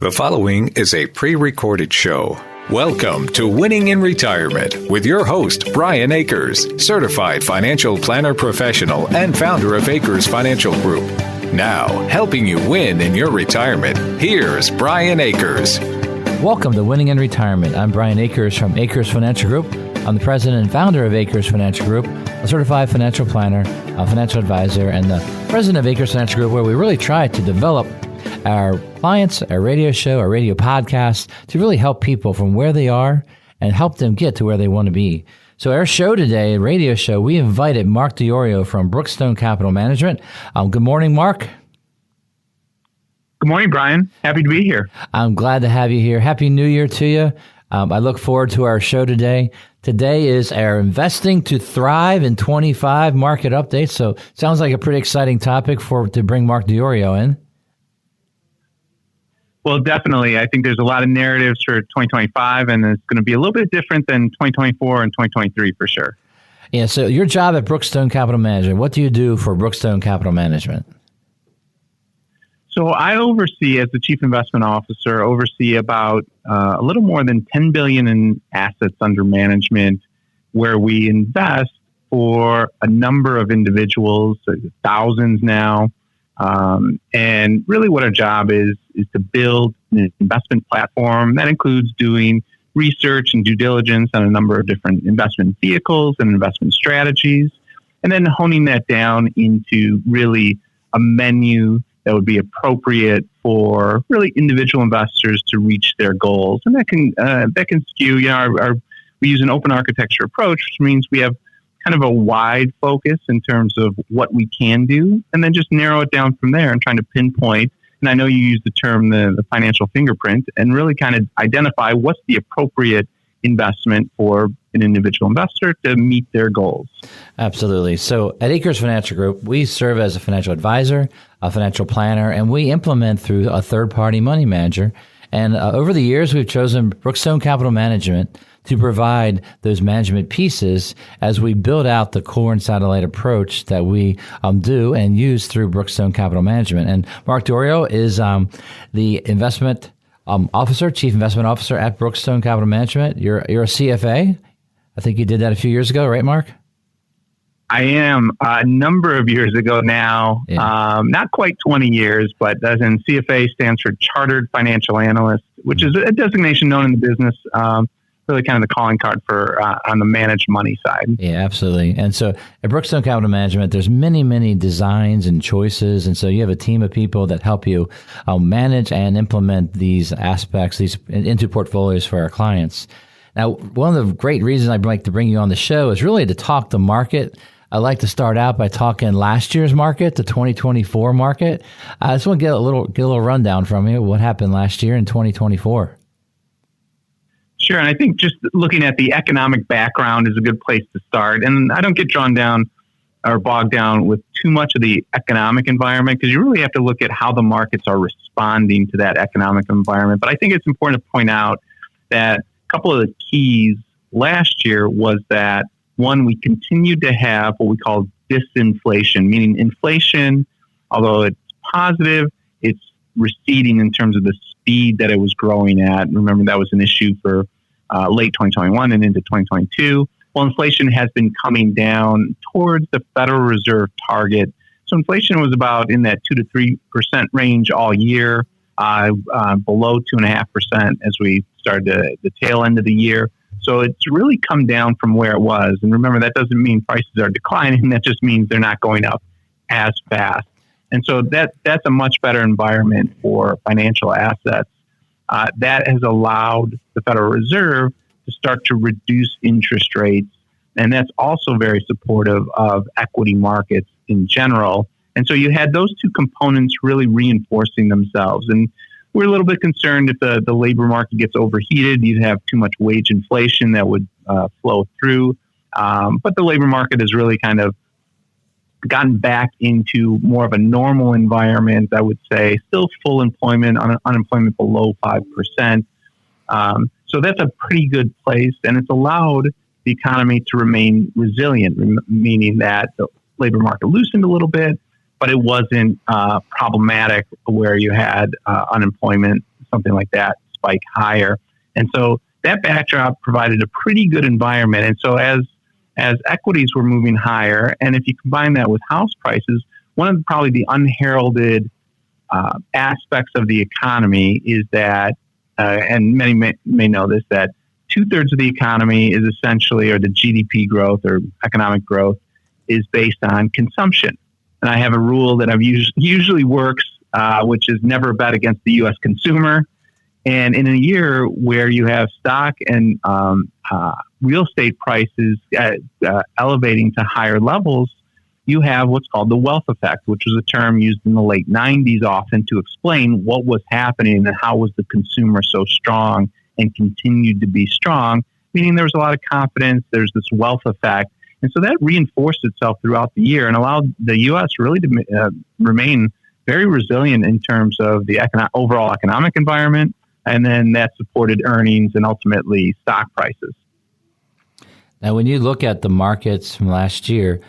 The following is a pre-recorded show. Welcome to Winning in Retirement with your host, Brian Akers, certified financial planner professional and founder of Akers Financial Group. Now, helping you win in your retirement, here's Brian Akers. Welcome to Winning in Retirement. I'm Brian Akers from Akers Financial Group. I'm the president and founder of Akers Financial Group, a certified financial planner, a financial advisor, and the president of Akers Financial Group, where we really try to develop our clients, our radio show, our radio podcast to really help people from where they are and help them get to where they want to be. So our show today, radio show, we invited Mark Diorio from Brookstone Capital Management. Good morning, Mark. Good morning, Brian. Happy to be here. I'm glad to have you here. Happy New Year to you. I look forward to our show today. Today is our Investing to Thrive in 25 market update. So sounds like a pretty exciting topic to bring Mark Diorio in. Well, definitely. I think there's a lot of narratives for 2025, and it's going to be a little bit different than 2024 and 2023 for sure. Yeah, so your job at Brookstone Capital Management, what do you do for Brookstone Capital Management? So I oversee, as the Chief Investment Officer, about a little more than $10 billion in assets under management, where we invest for a number of individuals, thousands now. And really what our job is to build an investment platform that includes doing research and due diligence on a number of different investment vehicles and investment strategies, and then honing that down into really a menu that would be appropriate for really individual investors to reach their goals. And that can skew, we use an open architecture approach, which means we have kind of a wide focus in terms of what we can do, and then just narrow it down from there and trying to pinpoint. And I know you use the term the financial fingerprint, and really kind of identify what's the appropriate investment for an individual investor to meet their goals. Absolutely. So at Akers Financial Group, we serve as a financial advisor, a financial planner, and we implement through a third-party money manager. And over the years, we've chosen Brookstone Capital Management to provide those management pieces as we build out the core and satellite approach that we do and use through Brookstone Capital Management. And Mark Diorio is the investment officer, chief investment officer at Brookstone Capital Management. You're a CFA. I think you did that a few years ago, right, Mark? I am a number of years ago now, not quite 20 years, but as in CFA stands for Chartered Financial Analyst, which is a designation known in the business, really kind of the calling card for on the managed money side. Yeah, absolutely. And so at Brookstone Capital Management, there's many, many designs and choices. And so you have a team of people that help you manage and implement these aspects into portfolios for our clients. Now, one of the great reasons I'd like to bring you on the show is really to talk the market. I'd like to start out by talking last year's market, the 2024 market. I just want to get a little rundown from you. What happened last year in 2024? Sure. And I think just looking at the economic background is a good place to start. And I don't get drawn down or bogged down with too much of the economic environment, because you really have to look at how the markets are responding to that economic environment. But I think it's important to point out that a couple of the keys last year was that, one, we continued to have what we call disinflation, meaning inflation, although it's positive, it's receding in terms of the speed that it was growing at. Remember, that was an issue for late 2021 and into 2022. Well, inflation has been coming down towards the Federal Reserve target. So inflation was about in that 2 to 3% range all year, below 2.5% as we started the tail end of the year. So it's really come down from where it was. And remember, that doesn't mean prices are declining. That just means they're not going up as fast. And so that's a much better environment for financial assets. That has allowed the Federal Reserve to start to reduce interest rates. And that's also very supportive of equity markets in general. And so you had those two components really reinforcing themselves. And we're a little bit concerned if the labor market gets overheated, you'd have too much wage inflation that would flow through. But the labor market has really kind of gotten back into more of a normal environment, I would say. Still full employment, unemployment below 5%. So that's a pretty good place, and it's allowed the economy to remain resilient, meaning that the labor market loosened a little bit, but it wasn't problematic where you had unemployment something like that spike higher. And so that backdrop provided a pretty good environment. And so as equities were moving higher, and if you combine that with house prices, one of probably the unheralded aspects of the economy is that, and many may know this, that 2/3 of the economy is essentially, or the GDP growth or economic growth is based on consumption. And I have a rule that I've usually works, which is never bet against the U.S. consumer. And in a year where you have stock and real estate prices elevating to higher levels, you have what's called the wealth effect, which was a term used in the late 90s often to explain what was happening and how was the consumer so strong and continued to be strong, meaning there was a lot of confidence, there's this wealth effect. And so that reinforced itself throughout the year and allowed the U.S. really to remain very resilient in terms of the overall economic environment, and then that supported earnings and ultimately stock prices. Now, when you look at the markets from last year,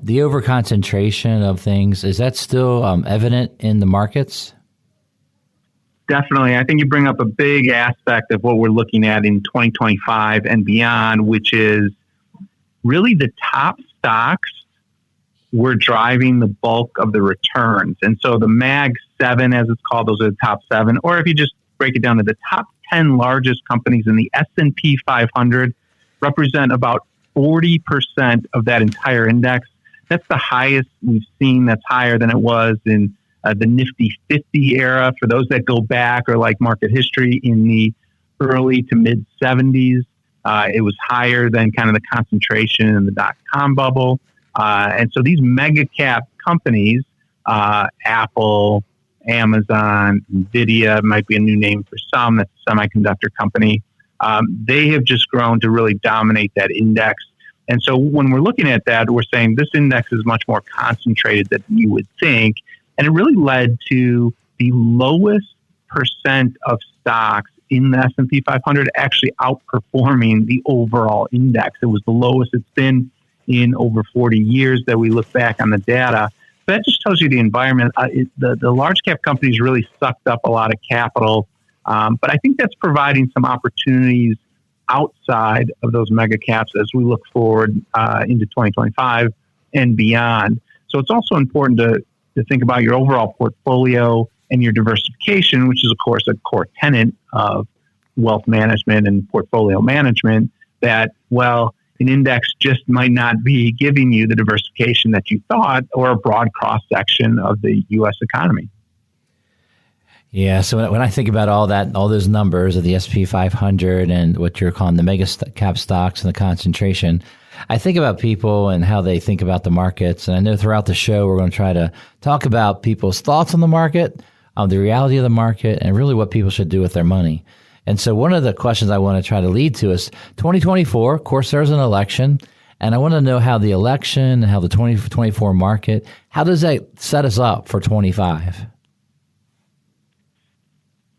the overconcentration of things, is that still evident in the markets? Definitely. I think you bring up a big aspect of what we're looking at in 2025 and beyond, which is really the top stocks were driving the bulk of the returns. And so the Mag 7, as it's called, those are the top 7. Or if you just break it down to the top 10 largest companies in the S&P 500 represent about 40% of that entire index. That's the highest we've seen. That's higher than it was in the Nifty 50 era. For those that go back or like market history in the early to mid 70s, it was higher than kind of the concentration in the dot-com bubble. And so these mega cap companies, Apple, Amazon, NVIDIA might be a new name for some, that's a semiconductor company. They have just grown to really dominate that index. And so when we're looking at that, we're saying this index is much more concentrated than you would think. And it really led to the lowest percent of stocks in the S&P 500 actually outperforming the overall index. It was the lowest it's been in over 40 years that we look back on the data. So that just tells you the environment. The large cap companies really sucked up a lot of capital. But I think that's providing some opportunities outside of those mega caps as we look forward into 2025 and beyond. So it's also important to think about your overall portfolio and your diversification, which is, of course, a core tenet of wealth management and portfolio management, that, well, an index just might not be giving you the diversification that you thought or a broad cross-section of the U.S. economy. Yeah, so when I think about all those numbers of the S&P 500 and what you're calling the mega cap stocks and the concentration, I think about people and how they think about the markets. And I know throughout the show, we're going to try to talk about people's thoughts on the market, the reality of the market, and really what people should do with their money. And so one of the questions I want to try to lead to is 2024, of course, there's an election. And I want to know how the election and how the 2024 market, how does that set us up for 25?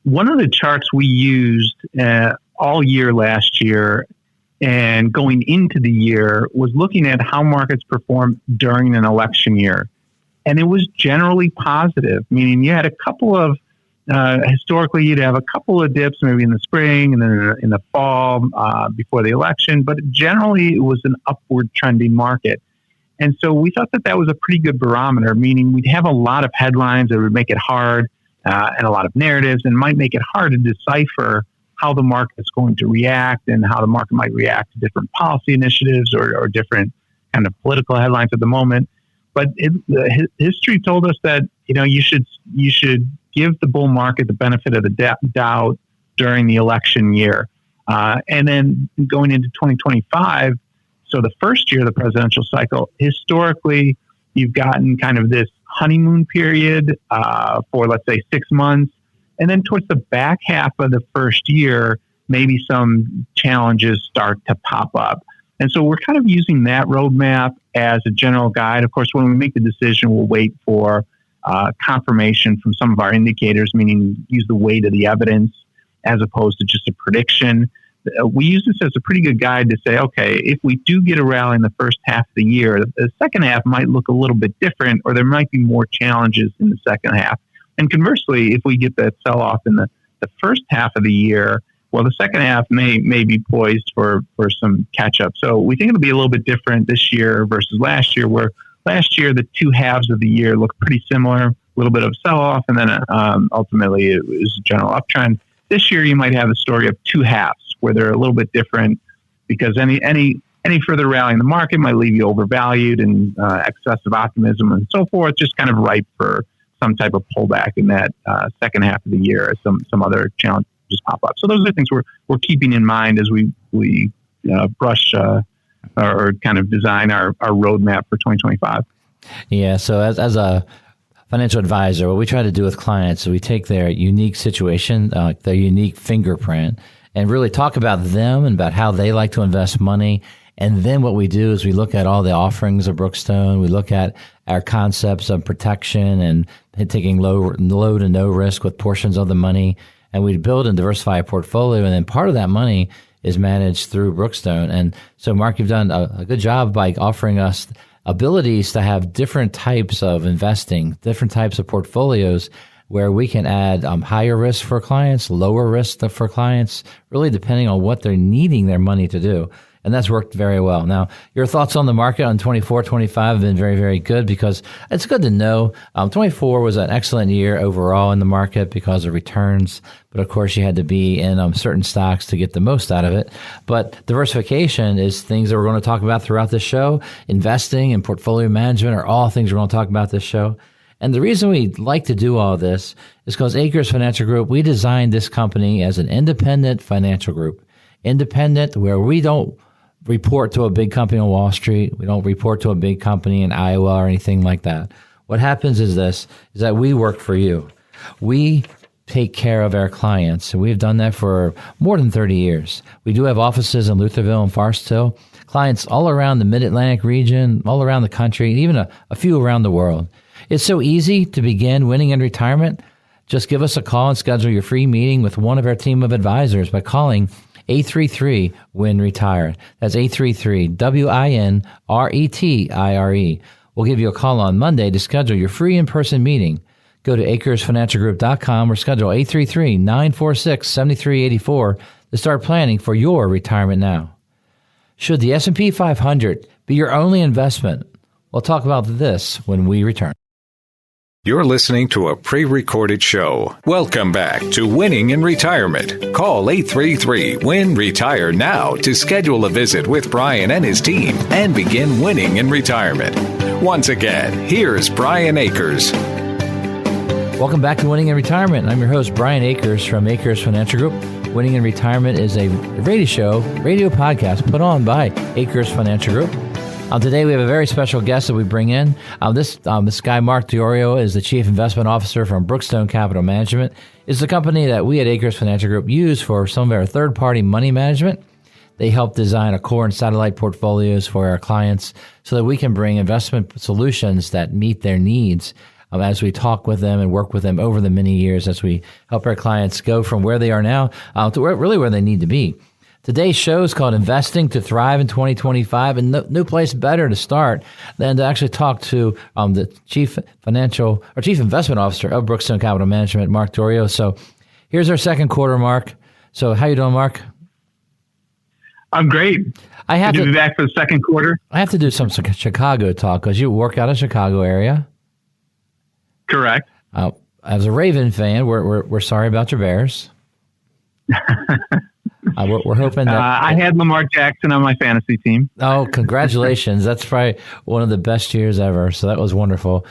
One of the charts we used all year last year and going into the year was looking at how markets perform during an election year. And it was generally positive, meaning you had a couple of, historically, you'd have a couple of dips maybe in the spring and then in the fall before the election, but generally it was an upward trending market. And so we thought that was a pretty good barometer, meaning we'd have a lot of headlines that would make it hard and a lot of narratives, and might make it hard to decipher how the market is going to react and how the market might react to different policy initiatives or different kind of political headlines at the moment. But history told us that you should give the bull market the benefit of the doubt during the election year, and then going into 2025. So the first year of the presidential cycle, historically, you've gotten kind of this honeymoon period for, let's say, 6 months. And then towards the back half of the first year, maybe some challenges start to pop up. And so we're kind of using that roadmap as a general guide. Of course, when we make the decision, we'll wait for confirmation from some of our indicators, meaning use the weight of the evidence as opposed to just a prediction. We use this as a pretty good guide to say, okay, if we do get a rally in the first half of the year, the second half might look a little bit different, or there might be more challenges in the second half. And conversely, if we get that sell-off in the the first half of the year, well, the second half may be poised for some catch up. So we think it'll be a little bit different this year versus last year, where last year the two halves of the year looked pretty similar, a little bit of sell off, and then ultimately it was a general uptrend. This year you might have a story of two halves where they're a little bit different, because any further rally in the market might leave you overvalued and excessive optimism and so forth, just kind of ripe for some type of pullback in that second half of the year as some other challenges pop up. So those are things we're keeping in mind as we brush or kind of design our roadmap for 2025. Yeah. So as a financial advisor, what we try to do with clients is we take their unique situation, their unique fingerprint, and really talk about them and about how they like to invest money. And then what we do is we look at all the offerings of Brookstone. We look at our concepts of protection and taking low to no risk with portions of the money. And we build and diversify a portfolio. And then part of that money is managed through Brookstone. And so, Mark, you've done a good job by offering us abilities to have different types of investing, different types of portfolios where we can add higher risk for clients, lower risk for clients, really depending on what they're needing their money to do. And that's worked very well. Now, your thoughts on the market on 24, 25 have been very, very good, because it's good to know. 24 was an excellent year overall in the market because of returns. But of course, you had to be in certain stocks to get the most out of it. But diversification is things that we're going to talk about throughout this show. Investing and portfolio management are all things we're going to talk about this show. And the reason we like to do all this is because Akers Financial Group, we designed this company as an independent financial group. Independent, where we don't report to a big company on Wall Street. We don't report to a big company in Iowa or anything like that. What happens is that we work for you. We take care of our clients, and we've done that for more than 30 years. We do have offices in Lutherville and Forest Hill, clients all around the Mid-Atlantic region, all around the country, and even a few around the world. It's so easy to begin winning in retirement. Just give us a call and schedule your free meeting with one of our team of advisors by calling 833-WIN-RETIRE. That's 833-WINRETIRE. We'll give you a call on Monday to schedule your free in-person meeting. Go to AkersFinancialGroup.com or schedule 833-946-7384 to start planning for your retirement now. Should the S&P 500 be your only investment? We'll talk about this when we return. You're listening to a pre-recorded show. Welcome back to Winning in Retirement. Call 833-WIN-RETIRE now to schedule a visit with Brian and his team and begin winning in retirement. Once again, here's Brian Akers. Welcome back to Winning in Retirement. I'm your host, Brian Akers from Akers Financial Group. Winning in Retirement is a radio podcast put on by Akers Financial Group. Today we have a very special guest that we bring in. This guy, Mark Diorio, is the Chief Investment Officer from Brookstone Capital Management. It's the company that we at Akers Financial Group use for some of our third-party money management. They help design a core and satellite portfolios for our clients so that we can bring investment solutions that meet their needs as we talk with them and work with them over the many years as we help our clients go from where they are now to where they need to be. Today's show is called Investing to Thrive in 2025, and no place better to start than to actually talk to the Chief Investment Officer of Brookstone Capital Management, Mark Diorio. So here's our second quarter, Mark. So how you doing, Mark? I'm great. Good to be back for the second quarter. I have to do some Chicago talk because you work out of Chicago area. Correct. As a Raven fan, we're sorry about your Bears. We're hoping that I had Lamar Jackson on my fantasy team. Oh, congratulations! That's probably one of the best years ever. So that was wonderful.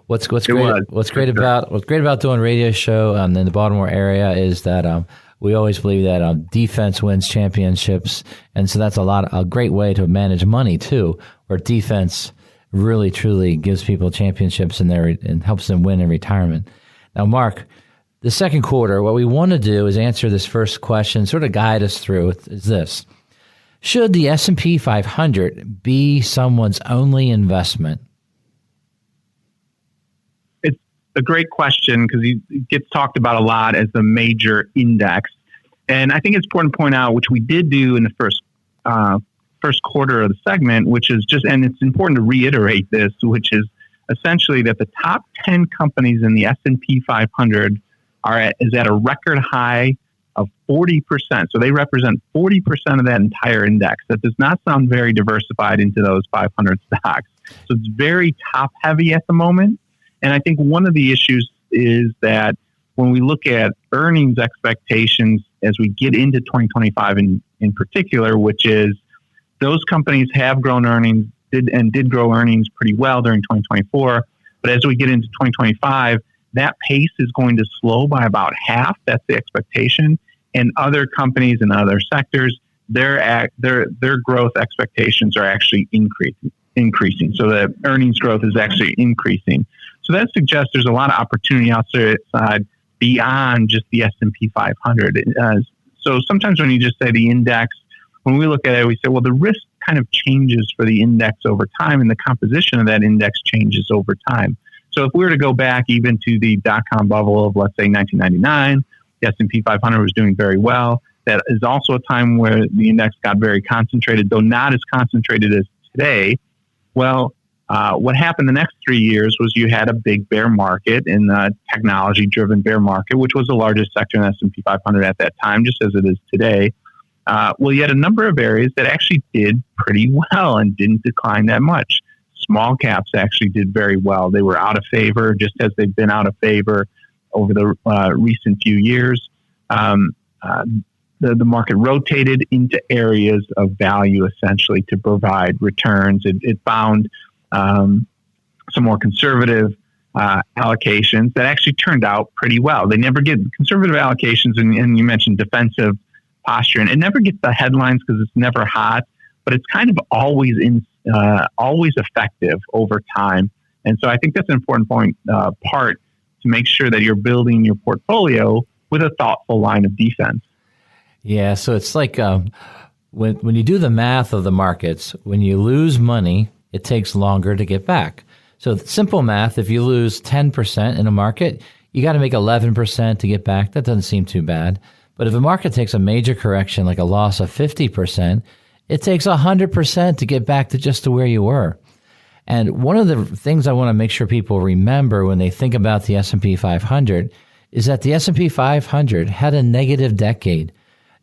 What's great about doing a radio show in the Baltimore area is that we always believe that defense wins championships, and so that's a great way to manage money too, where defense really truly gives people championships and helps them win in retirement. Now, Mark, the second quarter, what we want to do is answer this first question, sort of guide us through, is this. Should the S&P 500 be someone's only investment? It's a great question because it gets talked about a lot as the major index. And I think it's important to point out, which we did do in the first quarter of the segment, which is and it's important to reiterate this, which is essentially that the top 10 companies in the S&P 500 is at a record high of 40%. So they represent 40% of that entire index. That does not sound very diversified into those 500 stocks. So it's very top heavy at the moment. And I think one of the issues is that when we look at earnings expectations as we get into 2025 in particular, which is those companies have grown earnings, did grow earnings pretty well during 2024. But as we get into 2025, that pace is going to slow by about half. That's the expectation. And other companies in other sectors, their growth expectations are actually increasing. So the earnings growth is actually increasing. So that suggests there's a lot of opportunity outside beyond just the S&P 500. So sometimes when you just say the index, when we look at it, we say, well, the risk kind of changes for the index over time, and the composition of that index changes over time. So if we were to go back even to the dot-com bubble of, let's say, 1999, the S&P 500 was doing very well. That is also a time where the index got very concentrated, though not as concentrated as today. Well, what happened the next 3 years was you had a big bear market, in the technology-driven bear market, which was the largest sector in the S&P 500 at that time, just as it is today. Well, you had a number of areas that actually did pretty well and didn't decline that much. Small caps actually did very well. They were out of favor, just as they've been out of favor over the recent few years. The market rotated into areas of value, essentially, to provide returns. It found some more conservative allocations that actually turned out pretty well. They never get conservative allocations, and you mentioned defensive posture, and it never gets the headlines because it's never hot, but it's kind of always effective over time. And so I think that's an important part to make sure that you're building your portfolio with a thoughtful line of defense. Yeah, so it's like when you do the math of the markets, when you lose money, it takes longer to get back. So simple math, if you lose 10% in a market, you got to make 11% to get back. That doesn't seem too bad. But if a market takes a major correction, like a loss of 50%, it takes 100% to get back to just to where you were. And one of the things I want to make sure people remember when they think about the S&P 500 is that the S&P 500 had a negative decade.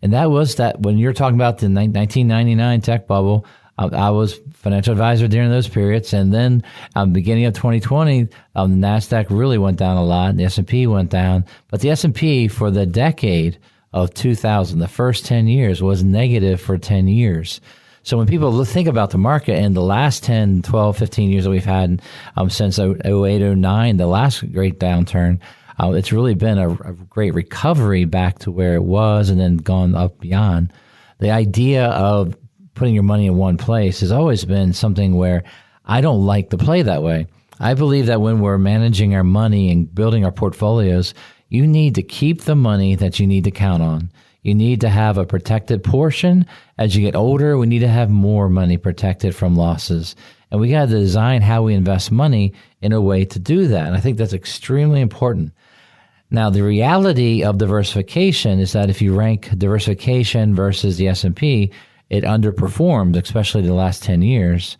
And that was that when you're talking about the 1999 tech bubble, I was financial advisor during those periods. And then beginning of 2020, the NASDAQ really went down a lot and the S&P went down. But the S&P for the decade of 2000, the first 10 years, was negative for 10 years. So when people think about the market and the last 10, 12, 15 years that we've had since 08, 09, the last great downturn, it's really been a great recovery back to where it was and then gone up beyond. The idea of putting your money in one place has always been something where I don't like to play that way. I believe that when we're managing our money and building our portfolios, you need to keep the money that you need to count on. You need to have a protected portion. As you get older, we need to have more money protected from losses. And we got to design how we invest money in a way to do that. And I think that's extremely important. Now, the reality of diversification is that if you rank diversification versus the S&P, it underperformed, especially the last 10 years.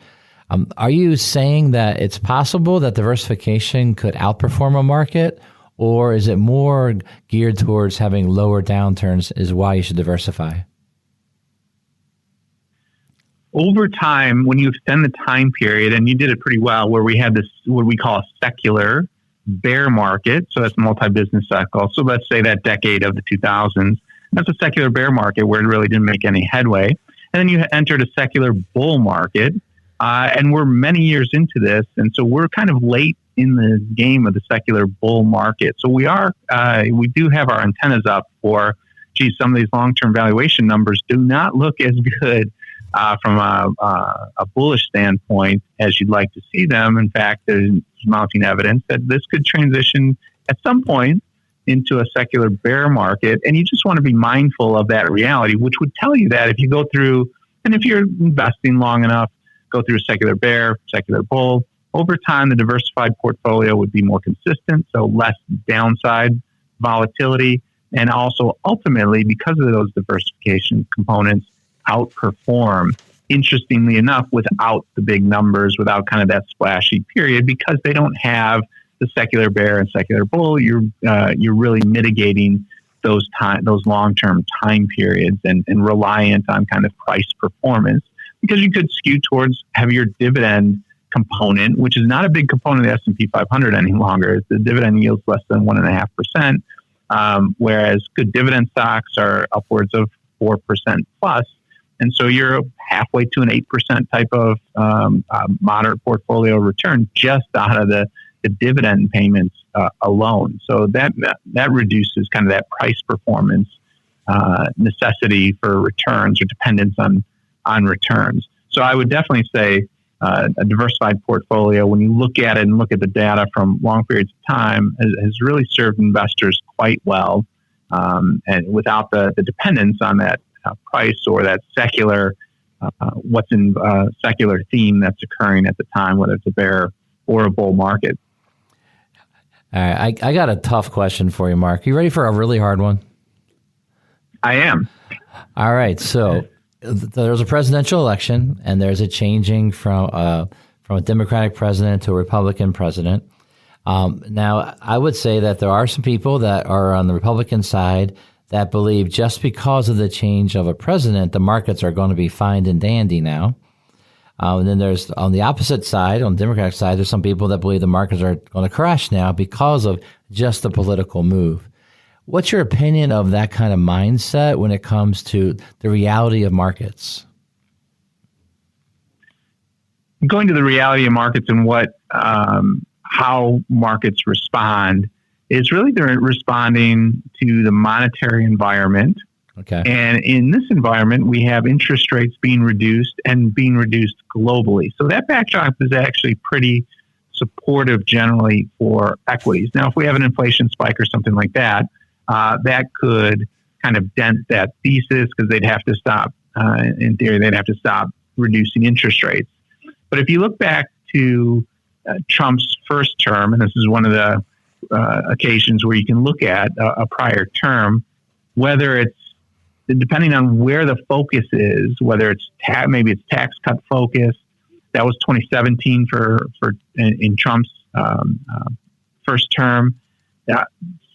Are you saying that it's possible that diversification could outperform a market? Or is it more geared towards having lower downturns is why you should diversify? Over time, when you extend the time period, and you did it pretty well, where we had this, what we call a secular bear market, so that's multi-business cycle. So let's say that decade of the 2000s, that's a secular bear market where it really didn't make any headway. And then you entered a secular bull market, and we're many years into this, and so we're kind of late in the game of the secular bull market. So we do have our antennas up for, some of these long-term valuation numbers do not look as good from a bullish standpoint as you'd like to see them. In fact, there's mounting evidence that this could transition at some point into a secular bear market. And you just want to be mindful of that reality, which would tell you that if you go through, and if you're investing long enough, go through a secular bear, secular bull, over time, the diversified portfolio would be more consistent, so less downside volatility, and also ultimately, because of those diversification components, outperform, interestingly enough, without the big numbers, without kind of that splashy period, because they don't have the secular bear and secular bull, you're really mitigating those long-term time periods and reliant on kind of price performance, because you could skew towards heavier dividend component, which is not a big component of the S&P 500 any longer. The dividend yields less than 1.5%, whereas good dividend stocks are upwards of 4% plus. And so you're halfway to an 8% type of moderate portfolio return just out of the dividend payments alone. So that reduces kind of that price performance necessity for returns or dependence on returns. So I would definitely say a diversified portfolio, when you look at it and look at the data from long periods of time, has really served investors quite well, and without the dependence on that price or that secular secular theme that's occurring at the time, whether it's a bear or a bull market. All right, I got a tough question for you, Mark. You ready for a really hard one? I am. All right, so there's a presidential election, and there's a changing from a Democratic president to a Republican president. Now, I would say that there are some people that are on the Republican side that believe just because of the change of a president, the markets are going to be fine and dandy now. And then there's, on the opposite side, on the Democratic side, there's some people that believe the markets are going to crash now because of just the political move. What's your opinion of that kind of mindset when it comes to the reality of markets? Going to the reality of markets and how markets respond is really they're responding to the monetary environment. Okay. And in this environment, we have interest rates being reduced and being reduced globally. So that backdrop is actually pretty supportive generally for equities. Now, if we have an inflation spike or something like that, that could kind of dent that thesis because they'd have to stop, in theory, they'd have to stop reducing interest rates. But if you look back to Trump's first term, and this is one of the occasions where you can look at a prior term, whether it's depending on where the focus is, whether it's maybe it's tax cut focused. That was 2017 in Trump's first term.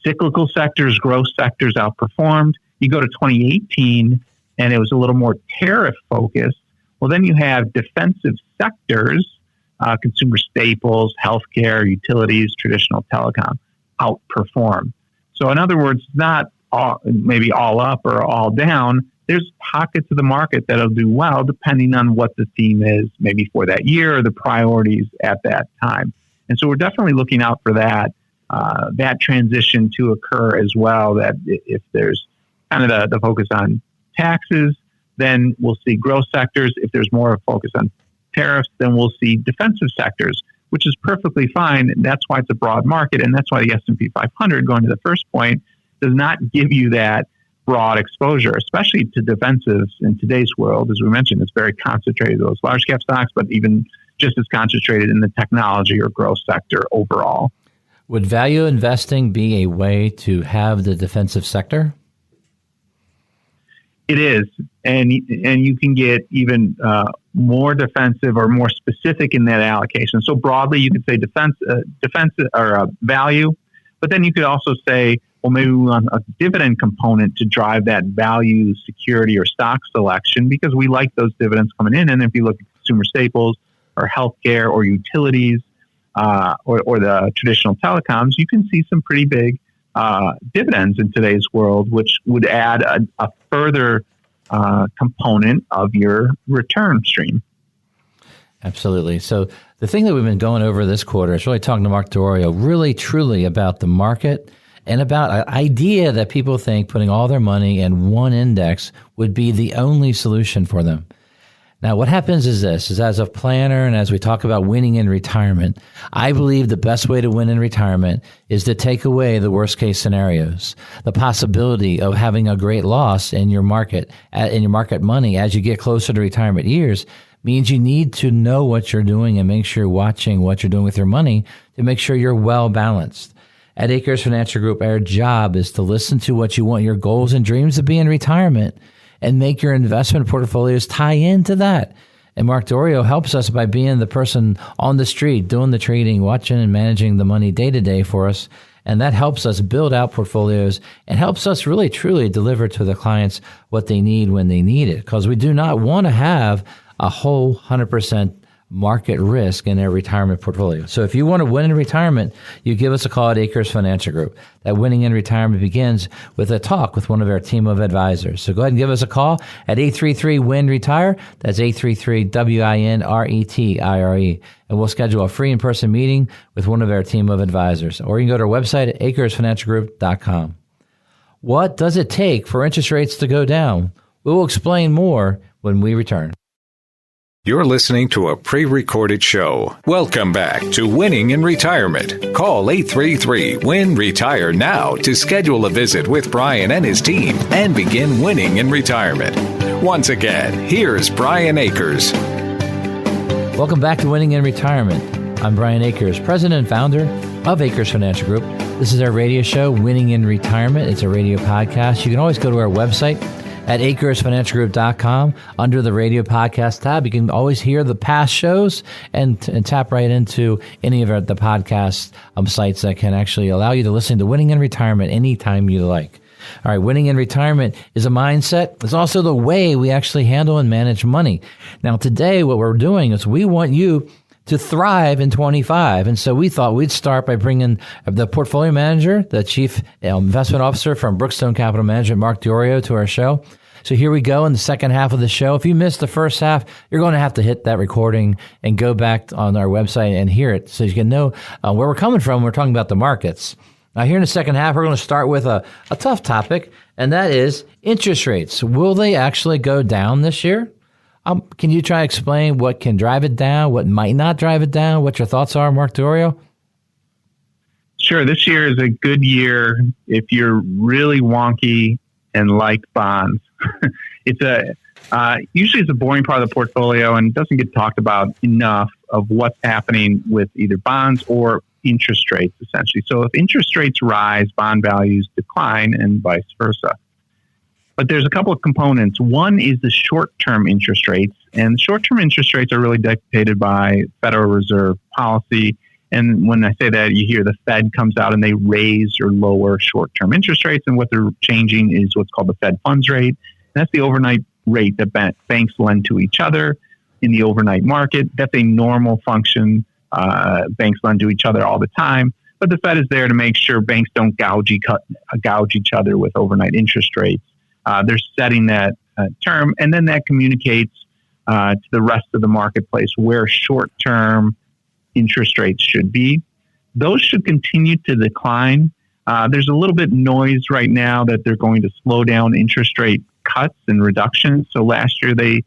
Cyclical sectors, growth sectors outperformed. You go to 2018, and it was a little more tariff focused. Well, then you have defensive sectors, consumer staples, healthcare, utilities, traditional telecom outperform. So in other words, not maybe all up or all down. There's pockets of the market that'll do well depending on what the theme is, maybe for that year or the priorities at that time. And so we're definitely looking out for that transition to occur as well, that if there's kind of the focus on taxes, then we'll see growth sectors. If there's more of a focus on tariffs, then we'll see defensive sectors, which is perfectly fine. And that's why it's a broad market. And that's why the S&P 500, going to the first point, does not give you that broad exposure, especially to defensives in today's world. As we mentioned, it's very concentrated in those large cap stocks, but even just as concentrated in the technology or growth sector overall. Would value investing be a way to have the defensive sector? It is, and you can get even more defensive or more specific in that allocation. So broadly, you could say defense or value, but then you could also say, well, maybe we want a dividend component to drive that value, security, or stock selection because we like those dividends coming in. And if you look at consumer staples or healthcare or utilities or the traditional telecoms, you can see some pretty big dividends in today's world, which would add a further component of your return stream. Absolutely. So the thing that we've been going over this quarter is really talking to Mark Diorio, really truly about the market and about an idea that people think putting all their money in one index would be the only solution for them. Now, what happens is as a planner and as we talk about winning in retirement, I believe the best way to win in retirement is to take away the worst case scenarios, the possibility of having a great loss in your market money as you get closer to retirement years means you need to know what you're doing and make sure you're watching what you're doing with your money to make sure you're well balanced. At Akers Financial Group, our job is to listen to what you want your goals and dreams to be in retirement and make your investment portfolios tie into that. And Mark Diorio helps us by being the person on the street, doing the trading, watching and managing the money day to day for us. And that helps us build out portfolios and helps us really, truly deliver to the clients what they need when they need it. Because we do not want to have a whole 100% market risk in their retirement portfolio. So if you want to win in retirement, you give us a call at Akers Financial Group. That winning in retirement begins with a talk with one of our team of advisors. So go ahead and give us a call at 833-WIN-RETIRE. That's 833-WIN-RETIRE. And we'll schedule a free in-person meeting with one of our team of advisors. Or you can go to our website at akersfinancialgroup.com. What does it take for interest rates to go down? We will explain more when we return. You're listening to a pre-recorded show. Welcome back to Winning in Retirement. Call 833-WIN-RETIRE now to schedule a visit with Brian and his team and begin winning in retirement. Once again, here's Brian Akers. Welcome back to Winning in Retirement. I'm Brian Akers, president and founder of Akers Financial Group. This is our radio show, Winning in Retirement. It's a radio podcast. You can always go to our website at akersfinancialgroup.com. Under the radio podcast tab, you can always hear the past shows and tap right into any of the podcast sites that can actually allow you to listen to Winning in Retirement anytime you like. All right, winning in retirement is a mindset. It's also the way we actually handle and manage money. Now, today, what we're doing is we want you to thrive in 25. And so we thought we'd start by bringing the portfolio manager, the chief investment officer from Brookstone Capital Management, Mark Diorio, to our show. So here we go in the second half of the show. If you missed the first half, you're going to have to hit that recording and go back on our website and hear it so you can know where we're coming from. We're talking about the markets. Now, here in the second half, we're going to start with a tough topic, and that is interest rates. Will they actually go down this year? Can you try to explain what can drive it down, what might not drive it down, what your thoughts are, Mark Diorio? Sure. This year is a good year if you're really wonky and like bonds. Usually it's a boring part of the portfolio and doesn't get talked about enough of what's happening with either bonds or interest rates, essentially. So if interest rates rise, bond values decline and vice versa. But there's a couple of components. One is the short-term interest rates, and short-term interest rates are really dictated by Federal Reserve policy. And when I say that, you hear the Fed comes out and they raise or lower short-term interest rates, and what they're changing is what's called the Fed funds rate. And that's the overnight rate that banks lend to each other in the overnight market. That's a normal function. Banks lend to each other all the time, but the Fed is there to make sure banks don't gouge each other with overnight interest rates. They're setting that term, and then that communicates to the rest of the marketplace where short-term interest rates should be. Those should continue to decline. There's a little bit noise right now that they're going to slow down interest rate cuts and reductions. So last year they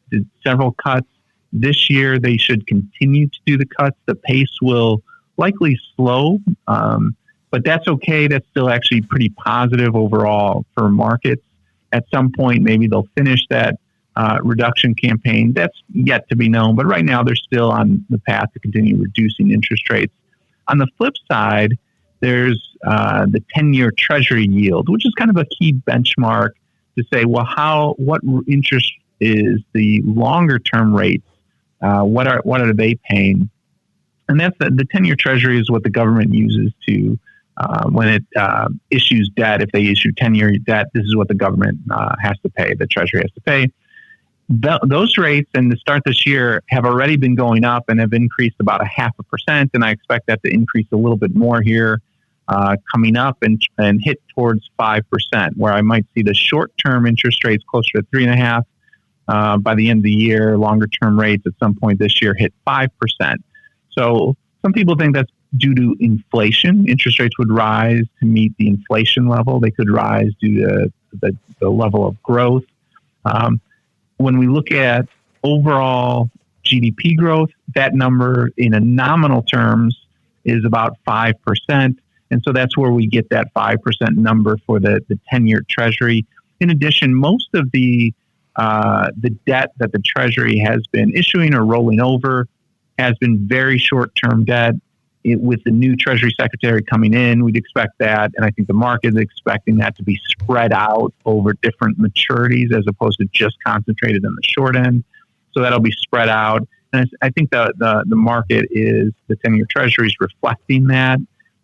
did several cuts. This year they should continue to do the cuts. The pace will likely slow, but that's okay. That's still actually pretty positive overall for markets. At some point, maybe they'll finish that reduction campaign. That's yet to be known, but right now they're still on the path to continue reducing interest rates. On the flip side, there's the 10-year treasury yield, which is kind of a key benchmark to say, well, what interest is the longer-term rates? What are they paying? And that's the 10-year treasury is what the government uses to when it issues debt. If they issue 10-year debt, this is what the government has to pay. The treasury has to pay. Those rates, and to start this year, have already been going up and have increased about 0.5%. And I expect that to increase a little bit more here coming up and hit towards 5%, where I might see the short-term interest rates closer to 3.5%. By the end of the year, longer-term rates at some point this year hit 5%. So some people think that's due to inflation. Interest rates would rise to meet the inflation level. They could rise due to the level of growth. When we look at overall GDP growth, that number in a nominal terms is about 5%. And so that's where we get that 5% number for the 10-year treasury. In addition, most of the debt that the Treasury has been issuing or rolling over has been very short-term debt. With the new Treasury Secretary coming in, we'd expect that, and I think the market is expecting that to be spread out over different maturities as opposed to just concentrated in the short end. So that'll be spread out. And I think the market is, the 10-year treasury is reflecting that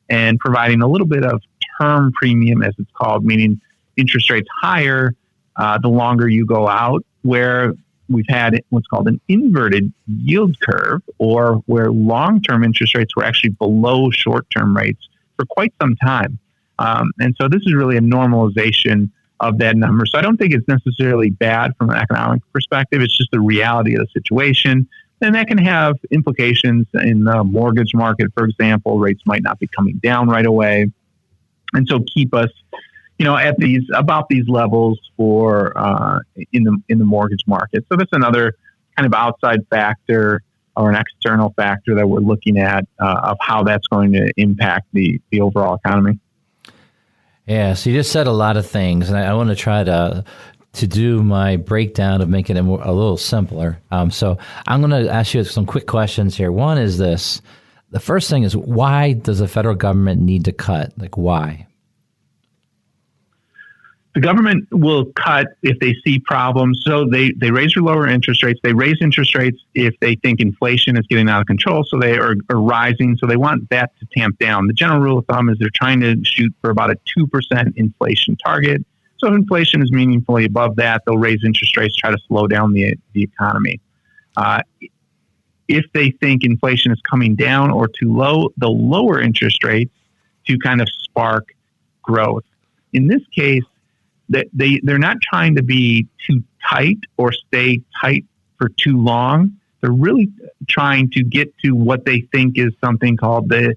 and providing a little bit of term premium, as it's called, meaning interest rates higher the longer you go out, where we've had what's called an inverted yield curve, or where long-term interest rates were actually below short-term rates for quite some time. And so this is really a normalization of that number. So I don't think it's necessarily bad from an economic perspective. It's just the reality of the situation. And that can have implications in the mortgage market, for example. Rates might not be coming down right away. And so keep us, at about these levels for in the mortgage market. So that's another kind of outside factor or an external factor that we're looking at of how that's going to impact the overall economy. Yeah, so you just said a lot of things, and I want to try to do my breakdown of making it a little simpler. So I'm going to ask you some quick questions here. One is this. The first thing is, why does the federal government need to cut? Like, why? The government will cut if they see problems. So they raise or lower interest rates. They raise interest rates if they think inflation is getting out of control. So they are rising. So they want that to tamp down. The general rule of thumb is they're trying to shoot for about a 2% inflation target. So if inflation is meaningfully above that, they'll raise interest rates, try to slow down the economy. If they think inflation is coming down or too low, they'll lower interest rates to kind of spark growth. In this case, they're not trying to be too tight or stay tight for too long. They're really trying to get to what they think is something called the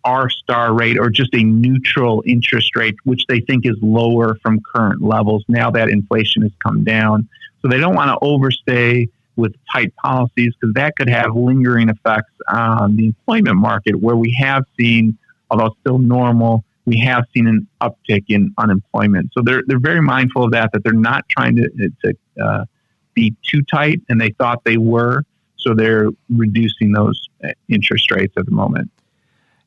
R-star rate, or just a neutral interest rate, which they think is lower from current levels now that inflation has come down. So they don't want to overstay with tight policies, because that could have lingering effects on the employment market, where we have seen, although still normal, we have seen an uptick in unemployment. So they're very mindful of that they're not trying to be too tight, and they thought they were. So they're reducing those interest rates at the moment.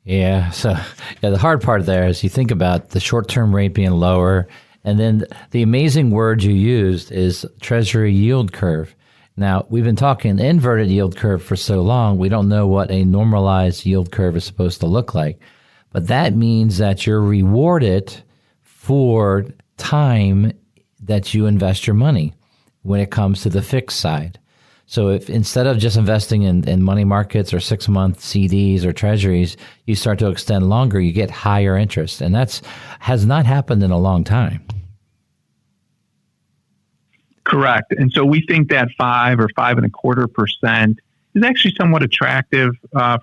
Yeah. So the hard part there is you think about the short-term rate being lower, and then the amazing word you used is treasury yield curve. Now, we've been talking inverted yield curve for so long, we don't know what a normalized yield curve is supposed to look like. But that means that you're rewarded for time that you invest your money when it comes to the fixed side. So if instead of just investing in money markets or 6-month CDs or treasuries, you start to extend longer, you get higher interest. And has not happened in a long time. Correct. And so we think that 5 or 5.25% is actually somewhat attractive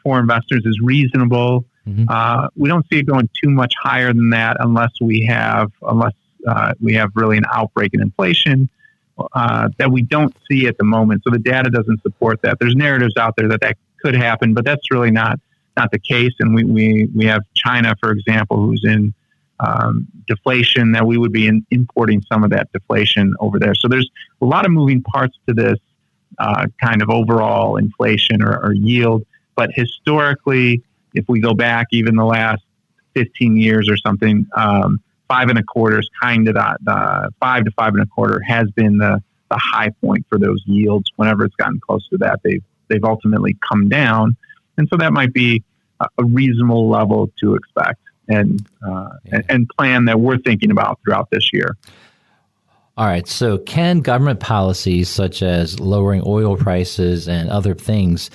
for investors, is reasonable. Mm-hmm. We don't see it going too much higher than that unless we have really an outbreak in inflation that we don't see at the moment. So the data doesn't support that. There's narratives out there that could happen, but that's really not the case. And we have China, for example, who's in deflation, that we would be importing some of that deflation over there. So there's a lot of moving parts to this kind of overall inflation or yield. But historically, if we go back even the last 15 years or something, 5.25 is kind of the 5 to 5.25 has been the high point for those yields. Whenever it's gotten close to that, they've ultimately come down, and so that might be a reasonable level to expect and plan that we're thinking about throughout this year. All right. So can government policies such as lowering oil prices and other things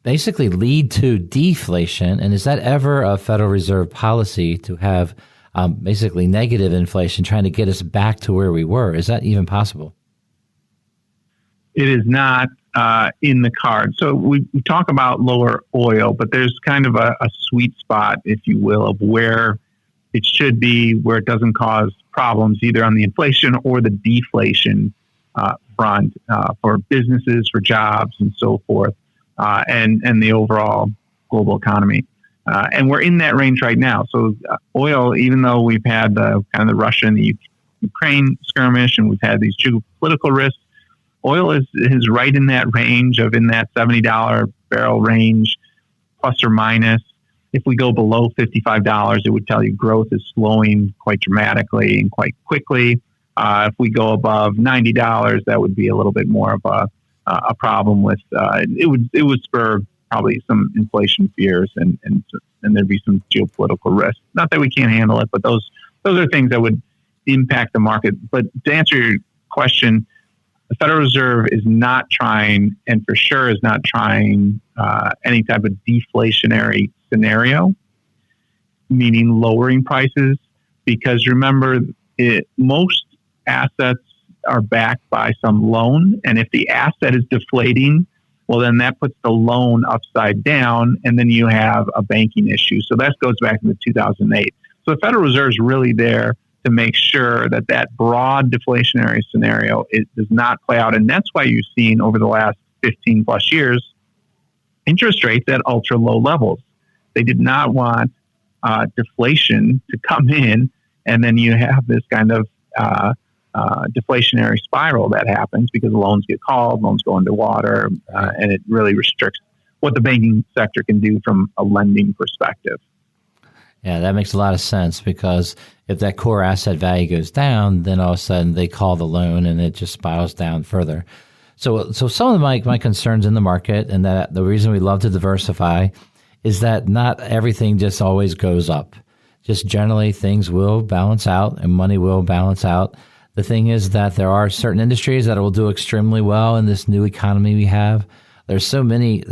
basically lead to deflation? And is that ever a Federal Reserve policy to have basically negative inflation, trying to get us back to where we were? Is that even possible? It is not in the card. So we talk about lower oil, but there's kind of a sweet spot, if you will, of where it should be, where it doesn't cause problems either on the inflation or the deflation front for businesses, for jobs, and so forth, and the overall global economy. And we're in that range right now. So oil, even though we've had the kind of the Russia and the Ukraine skirmish, and we've had these geopolitical risks, oil is right in that range in that $70 barrel range, plus or minus. If we go below $55, it would tell you growth is slowing quite dramatically and quite quickly. If we go above $90, that would be a little bit more of a problem with it would spur probably some inflation fears and there'd be some geopolitical risk. Not that we can't handle it, but those are things that would impact the market. But to answer your question, the Federal Reserve is not trying, and for sure is not trying, any type of deflationary scenario, meaning lowering prices, because remember, most assets are backed by some loan, and if the asset is deflating, well, then that puts the loan upside down, and then you have a banking issue. So that goes back to 2008. So the Federal Reserve is really there to make sure that broad deflationary scenario does not play out. And that's why you've seen over the last 15 plus years, interest rates at ultra low levels. They did not want deflation to come in, and then you have this kind of deflationary spiral that happens because loans get called, loans go underwater, and it really restricts what the banking sector can do from a lending perspective. Yeah, that makes a lot of sense, because if that core asset value goes down, then all of a sudden they call the loan and it just spirals down further. So some of my concerns in the market, and that the reason we love to diversify, is that not everything just always goes up. Just generally things will balance out and money will balance out. The thing is that there are certain industries that will do extremely well in this new economy we have. There's so many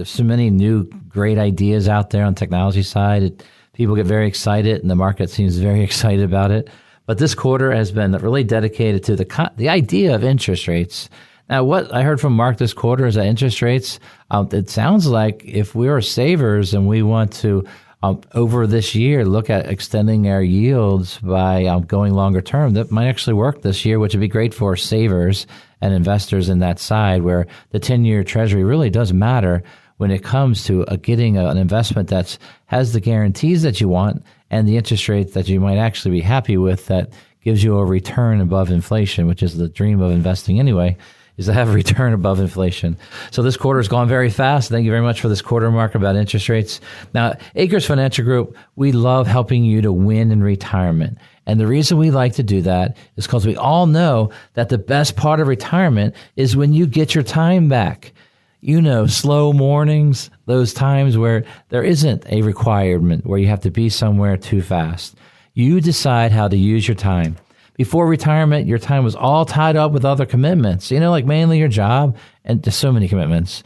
new great ideas out there on the technology side. People get very excited, and the market seems very excited about it. But this quarter has been really dedicated to the idea of interest rates. Now, what I heard from Mark this quarter is that interest rates, it sounds like if we are savers and we want to, over this year, look at extending our yields by going longer term, that might actually work this year, which would be great for savers and investors in that side, where the 10-year treasury really does matter when it comes to getting an investment that has the guarantees that you want and the interest rate that you might actually be happy with, that gives you a return above inflation, which is the dream of investing anyway, is to have a return above inflation. So this quarter has gone very fast. Thank you very much for this quarter, Mark, about interest rates. Now, Akers Financial Group, we love helping you to win in retirement. And the reason we like to do that is because we all know that the best part of retirement is when you get your time back. You know, slow mornings, those times where there isn't a requirement, where you have to be somewhere too fast. You decide how to use your time. Before retirement, your time was all tied up with other commitments, like mainly your job and just so many commitments.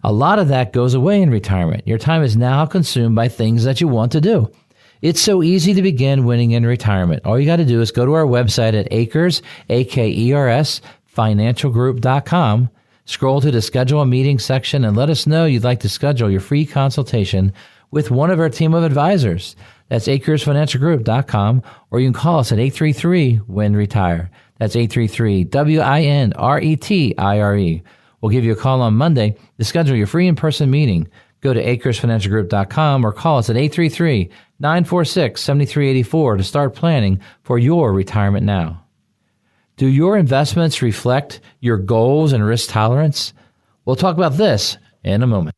A lot of that goes away in retirement. Your time is now consumed by things that you want to do. It's so easy to begin winning in retirement. All you got to do is go to our website at Akers, Akers, financialgroup.com. Scroll to the schedule a meeting section and let us know you'd like to schedule your free consultation with one of our team of advisors. That's AkersFinancialGroup.com, or you can call us at 833-WIN-RETIRE. That's 833-WINRETIRE. We'll give you a call on Monday to schedule your free in-person meeting. Go to AkersFinancialGroup.com or call us at 833-946-7384 to start planning for your retirement now. Do your investments reflect your goals and risk tolerance? We'll talk about this in a moment.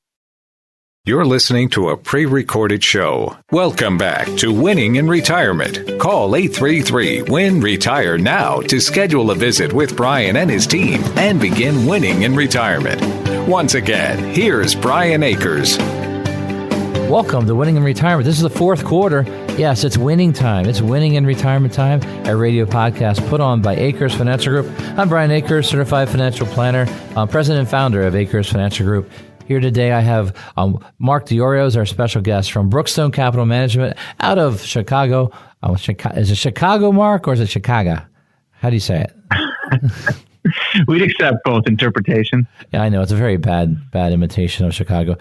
You're listening to a pre-recorded show. Welcome back to Winning in Retirement. Call 833-WIN-RETIRE now to schedule a visit with Brian and his team and begin winning in retirement. Once again, here's Brian Akers. Welcome to Winning in Retirement. This is the fourth quarter. Yes, it's winning time. It's Winning in Retirement time, a radio podcast put on by Akers Financial Group. I'm Brian Akers, certified financial planner, president and founder of Akers Financial Group. Here today, I have Mark Diorio as our special guest from Brookstone Capital Management out of Chicago. Is it Chicago, Mark, or is it Chicago? How do you say it? We'd accept both interpretations. Yeah, I know. It's a very bad imitation of Chicago.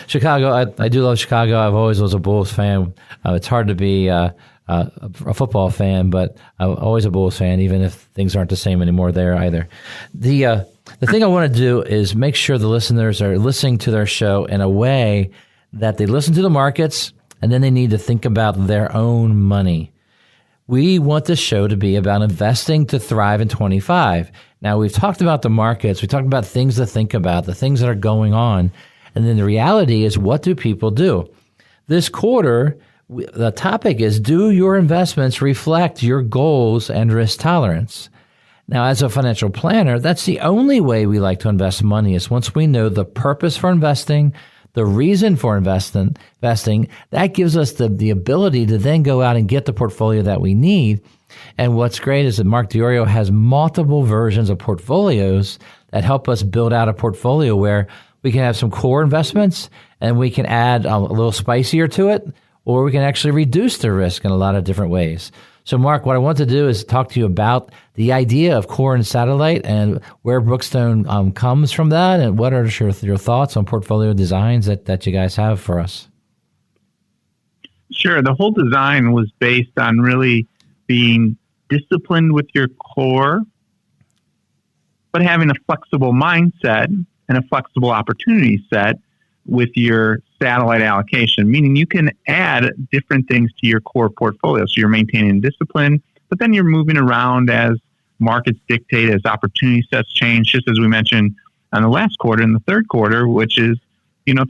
Chicago, I do love Chicago. I've always was a Bulls fan. It's hard to be a football fan, but I'm always a Bulls fan, even if things aren't the same anymore there either. The thing I want to do is make sure the listeners are listening to their show in a way that they listen to the markets, and then they need to think about their own money. We want this show to be about investing to thrive in 25. Now, we've talked about the markets. We talked about things to think about, the things that are going on. And then the reality is, what do people do? This quarter, the topic is, do your investments reflect your goals and risk tolerance? Now, as a financial planner, that's the only way we like to invest money is once we know the purpose for investing, the reason for investing, that gives us the ability to then go out and get the portfolio that we need. And what's great is that Mark Diorio has multiple versions of portfolios that help us build out a portfolio where we can have some core investments and we can add a little spicier to it, or we can actually reduce the risk in a lot of different ways. So, Mark, what I want to do is talk to you about the idea of core and satellite and where Brookstone comes from that, and what are your thoughts on portfolio designs that you guys have for us? Sure. The whole design was based on really being disciplined with your core, but having a flexible mindset and a flexible opportunity set with your satellite allocation, meaning you can add different things to your core portfolio. So you're maintaining discipline, but then you're moving around as markets dictate, as opportunity sets change, just as we mentioned on the last quarter and the third quarter, which is,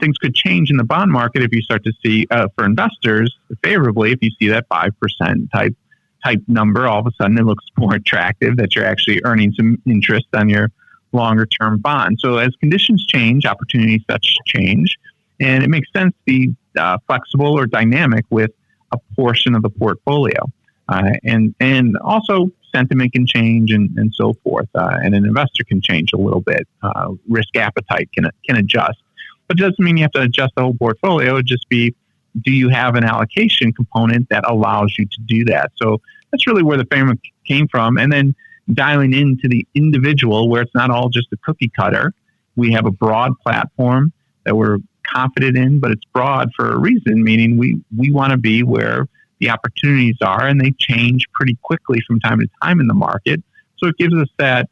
things could change in the bond market if you start to see, for investors, favorably, if you see that 5% type number, all of a sudden it looks more attractive that you're actually earning some interest on your longer term bond. So as conditions change, opportunity sets change, and it makes sense to be flexible or dynamic with a portion of the portfolio. And also sentiment can change and so forth. And an investor can change a little bit. Risk appetite can adjust. But it doesn't mean you have to adjust the whole portfolio. It'd just be, do you have an allocation component that allows you to do that? So that's really where the framework came from. And then dialing into the individual, where it's not all just a cookie cutter. We have a broad platform that we're confident in, but it's broad for a reason, meaning we want to be where the opportunities are, and they change pretty quickly from time to time in the market. So it gives us that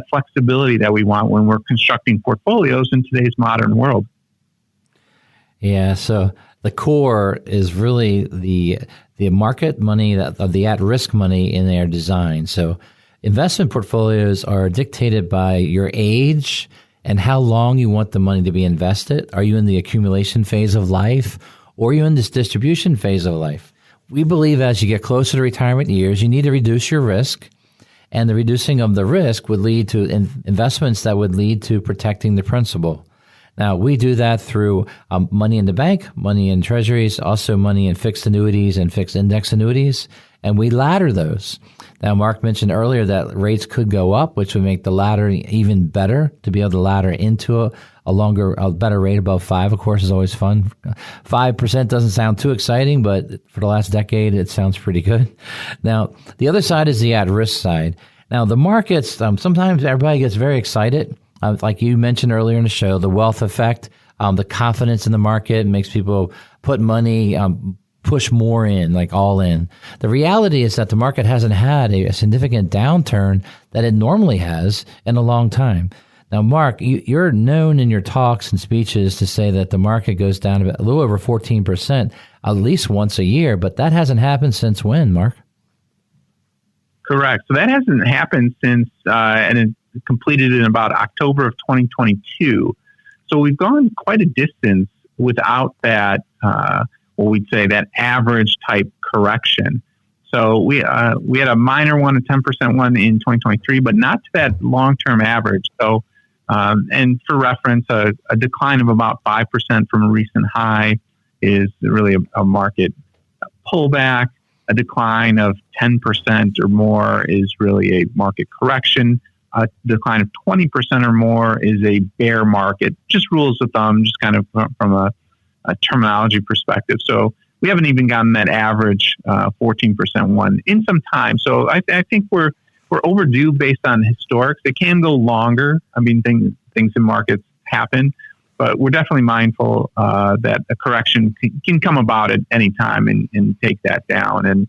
flexibility that we want when we're constructing portfolios in today's modern world. Yeah, so the core is really the market money, the at-risk money in their design. So investment portfolios are dictated by your age and how long you want the money to be invested. Are you in the accumulation phase of life, or are you in this distribution phase of life? We believe as you get closer to retirement years, you need to reduce your risk, and the reducing of the risk would lead to investments that would lead to protecting the principal. Now, we do that through money in the bank, money in treasuries, also money in fixed annuities and fixed index annuities, and we ladder those. Now, Mark mentioned earlier that rates could go up, which would make the ladder even better. To be able to ladder into a better rate above 5, of course, is always fun. 5% doesn't sound too exciting, but for the last decade, it sounds pretty good. Now, the other side is the at-risk side. Now, the markets, sometimes everybody gets very excited. Like you mentioned earlier in the show, the wealth effect, the confidence in the market makes people put money, push more in, like all in. The reality is that the market hasn't had a significant downturn that it normally has in a long time. Now, Mark, you're known in your talks and speeches to say that the market goes down a little over 14% at least once a year, but that hasn't happened since when, Mark? Correct. So that hasn't happened since, and it completed in about October of 2022. So we've gone quite a distance without that, what we'd say that average type correction. So we had a minor one, a 10% one in 2023, but not to that long-term average. So, and for reference, a decline of about 5% from a recent high is really a market pullback. A decline of 10% or more is really a market correction. A decline of 20% or more is a bear market. Just rules of thumb, just kind of from a terminology perspective. So we haven't even gotten that average 14% one in some time. So I think we're overdue based on historics. It can go longer. I mean, things in markets happen, but we're definitely mindful that a correction can come about at any time and take that down. And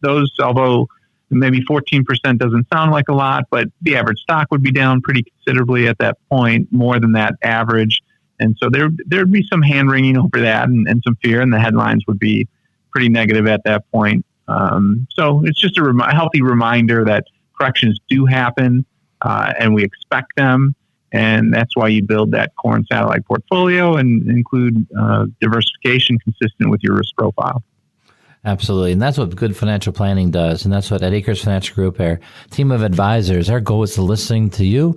those, although maybe 14% doesn't sound like a lot, but the average stock would be down pretty considerably at that point, more than that average. And so there'd be some hand wringing over that and some fear, and the headlines would be pretty negative at that point. So it's just a healthy reminder that corrections do happen, and we expect them. And that's why you build that core and satellite portfolio and include diversification consistent with your risk profile. Absolutely. And that's what good financial planning does. And that's what at Akers Financial Group, our team of advisors, our goal is to listen to you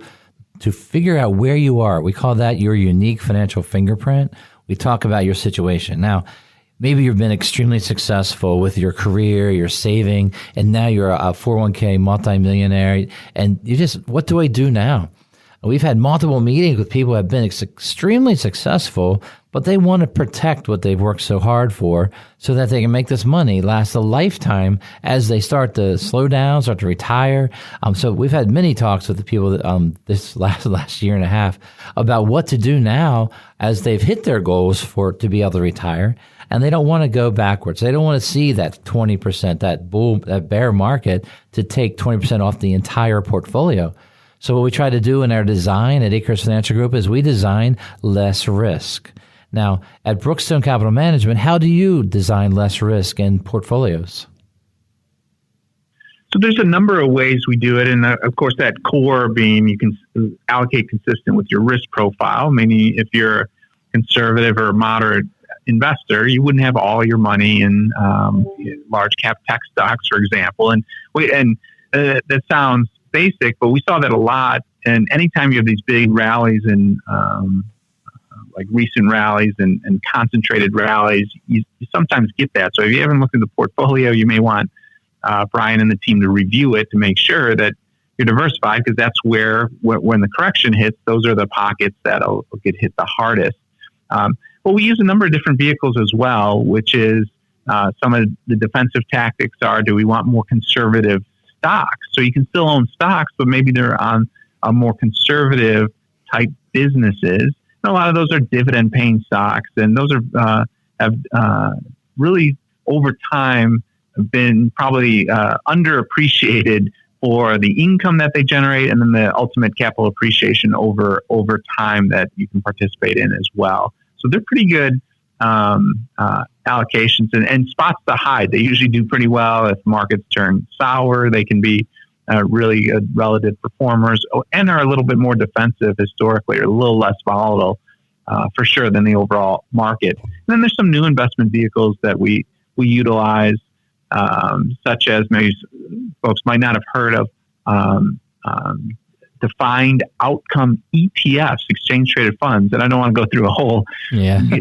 to figure out where you are. We call that your unique financial fingerprint. We talk about your situation. Now, maybe you've been extremely successful with your career, your saving, and now you're a 401k multimillionaire. And what do I do now? We've had multiple meetings with people who have been extremely successful, but they want to protect what they've worked so hard for so that they can make this money last a lifetime as they start to slow down, start to retire. So we've had many talks with the people that, this last year and a half about what to do now as they've hit their goals to be able to retire. And they don't want to go backwards. They don't want to see that 20%, that bear market to take 20% off the entire portfolio. So what we try to do in our design at Akers Financial Group is we design less risk. Now, at Brookstone Capital Management, how do you design less risk in portfolios? So there's a number of ways we do it. And of course, that core being you can allocate consistent with your risk profile. Meaning if you're a conservative or moderate investor, you wouldn't have all your money in large cap tech stocks, for example. And that sounds basic, but we saw that a lot. And anytime you have these big rallies and like recent rallies and concentrated rallies, you sometimes get that. So if you haven't looked at the portfolio, you may want Brian and the team to review it to make sure that you're diversified, because that's where when the correction hits, those are the pockets that'll get hit the hardest. But we use a number of different vehicles as well, which is some of the defensive tactics are, do we want more conservative stocks? So you can still own stocks, but maybe they're on a more conservative type businesses. And a lot of those are dividend paying stocks. And those are have really over time been probably underappreciated for the income that they generate and then the ultimate capital appreciation over time that you can participate in as well. So they're pretty good allocations and spots to hide. They usually do pretty well. If markets turn sour, they can be really good relative performers and are a little bit more defensive historically, or a little less volatile for sure than the overall market. And then there's some new investment vehicles that we utilize, such as maybe folks might not have heard of, defined outcome ETFs, exchange traded funds. And I don't want to go through a whole,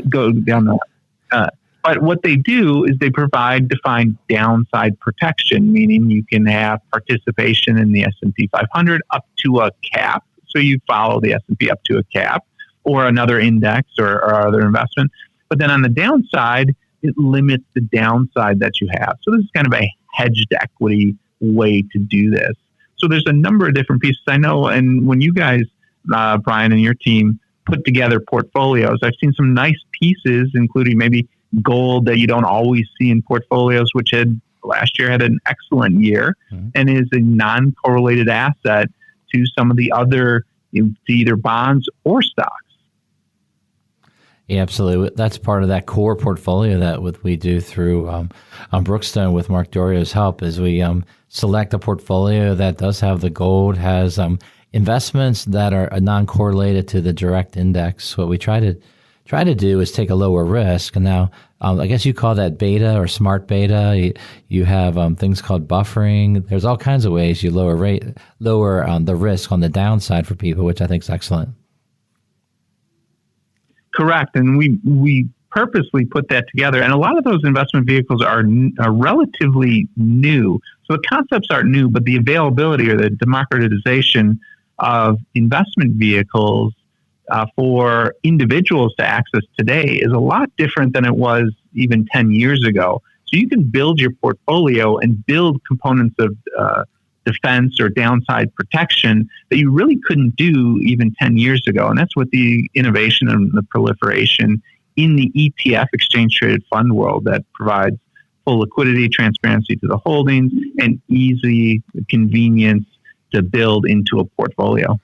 go down the, but what they do is they provide defined downside protection, meaning you can have participation in the S&P 500 up to a cap. So you follow the S&P up to a cap or another index or other investment. But then on the downside, it limits the downside that you have. So this is kind of a hedged equity way to do this. So there's a number of different pieces I know. And when you guys, Brian and your team, put together portfolios, I've seen some nice pieces, including maybe gold that you don't always see in portfolios, which last year had an excellent year and is a non-correlated asset to some of the other either bonds or stocks. Yeah, absolutely. That's part of that core portfolio that we do through Brookstone with Mark Diorio's help, is we select a portfolio that does have the gold, has investments that are non-correlated to the direct index. What we try to do is take a lower risk. And now, I guess you call that beta or smart beta. You have things called buffering. There's all kinds of ways you lower the risk on the downside for people, which I think is excellent. Correct. And we purposely put that together. And a lot of those investment vehicles are relatively new. So the concepts aren't new, but the availability or the democratization of investment vehicles for individuals to access today is a lot different than it was even 10 years ago. So you can build your portfolio and build components of defense or downside protection that you really couldn't do even 10 years ago. And that's with the innovation and the proliferation in the ETF, exchange traded fund world, that provides full liquidity, transparency to the holdings, and easy convenience to build into a portfolio.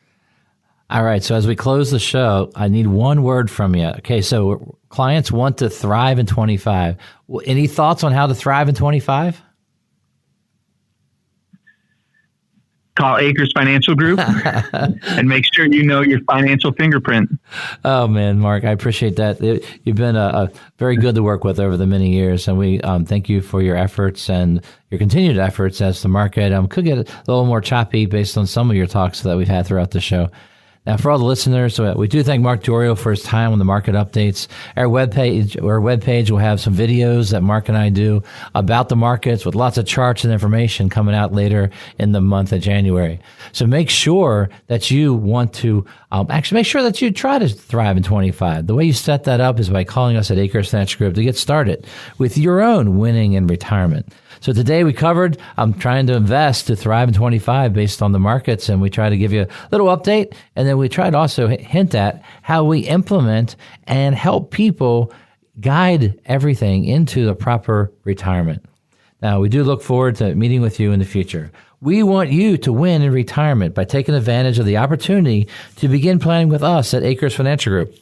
All right. So as we close the show, I need one word from you. Okay. So clients want to thrive in 25. Any thoughts on how to thrive in 25? call Akers Financial Group and make sure you know your financial fingerprint. Oh, man, Mark, I appreciate that. You've been very good to work with over the many years, and we thank you for your efforts and your continued efforts as the market could get a little more choppy based on some of your talks that we've had throughout the show. Now, for all the listeners, we do thank Mark Diorio for his time on the market updates. Our webpage will have some videos that Mark and I do about the markets with lots of charts and information coming out later in the month of January. So make sure that you want to make sure that you try to thrive in 25. The way you set that up is by calling us at Akers Financial Group to get started with your own winning in retirement. So today we covered trying to invest to thrive in 25 based on the markets, and we try to give you a little update, and then we try to also hint at how we implement and help people guide everything into the proper retirement. Now, we do look forward to meeting with you in the future. We want you to win in retirement by taking advantage of the opportunity to begin planning with us at Akers Financial Group.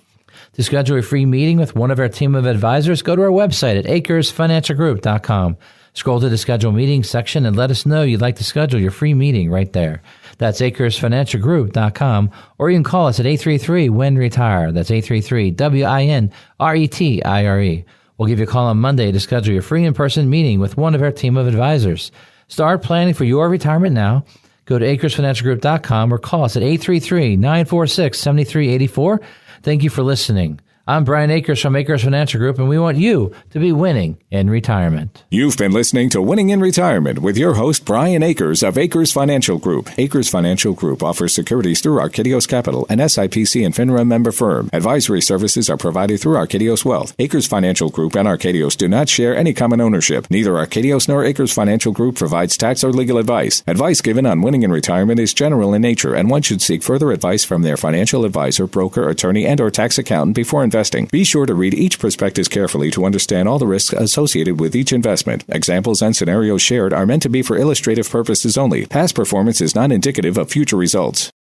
To schedule a free meeting with one of our team of advisors, go to our website at akersfinancialgroup.com. Scroll to the schedule meeting section and let us know you'd like to schedule your free meeting right there. That's akersfinancialgroup.com, or you can call us at 833-WIN-RETIRE. That's 833-WIN-RETIRE. We'll give you a call on Monday to schedule your free in-person meeting with one of our team of advisors. Start planning for your retirement now. Go to akersfinancialgroup.com or call us at 833-946-7384. Thank you for listening. I'm Brian Akers from Akers Financial Group, and we want you to be winning in retirement. You've been listening to Winning in Retirement with your host, Brian Akers of Akers Financial Group. Akers Financial Group offers securities through Archedios Capital, an SIPC and FINRA member firm. Advisory services are provided through Archedios Wealth. Akers Financial Group and Archedios do not share any common ownership. Neither Archedios nor Akers Financial Group provides tax or legal advice. Advice given on winning in retirement is general in nature, and one should seek further advice from their financial advisor, broker, attorney, and or tax accountant before investing. Be sure to read each prospectus carefully to understand all the risks associated with each investment. Examples and scenarios shared are meant to be for illustrative purposes only. Past performance is not indicative of future results.